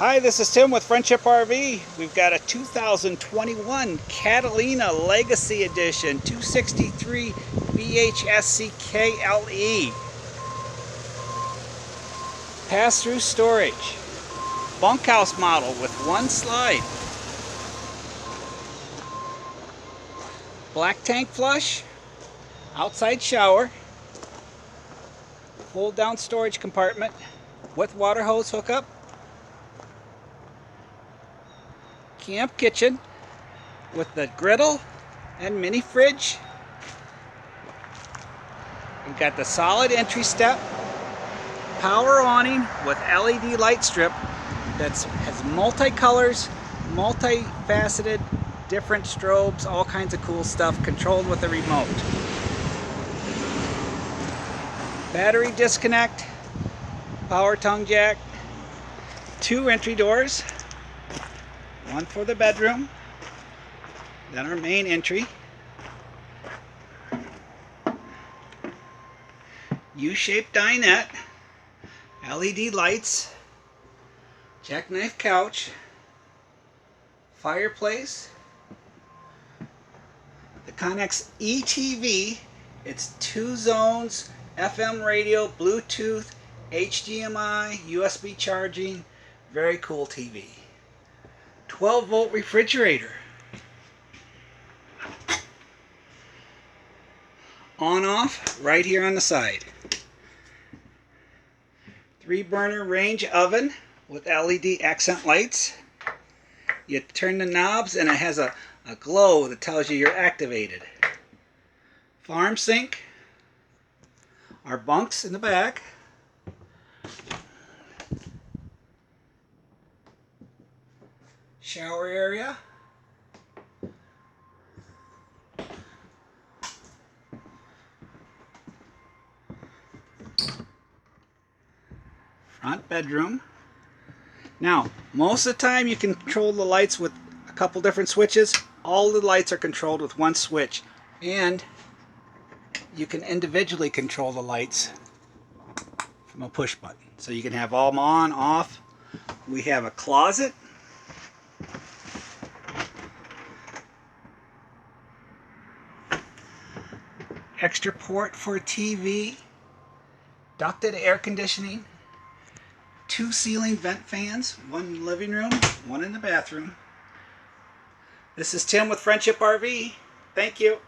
Hi, this is Tim with Friendship RV. We've got a 2021 Catalina Legacy Edition 263 BHSCKLE. Pass-through storage. Bunkhouse model with one slide. Black tank flush. Outside shower. Fold down storage compartment with water hose hookup. Camp kitchen with the griddle and mini fridge. We've got the solid entry step, power awning with LED light strip that has multi-colors, multi-faceted, different strobes, all kinds of cool stuff, controlled with a remote. Battery disconnect, power tongue jack, 2 entry doors. One for the bedroom, then our main entry. U-shaped dinette, LED lights, jackknife couch, fireplace, the Connex ETV. It's 2 zones, FM radio, Bluetooth, HDMI, USB charging, very cool TV. 12-volt refrigerator. On-off right here on the side. 3-burner range oven with LED accent lights. You turn the knobs and it has a glow that tells you you're activated. Farm sink. Our bunks in the back. Shower area. Front bedroom. Now, most of the time you can control the lights with a couple different switches. All the lights are controlled with one switch, and you can individually control the lights from a push button. So you can have all them on, off. We have a closet. Extra port for TV, ducted air conditioning, 2 ceiling vent fans, 1 in the living room, 1 in the bathroom. This is Tim with Friendship RV. Thank you.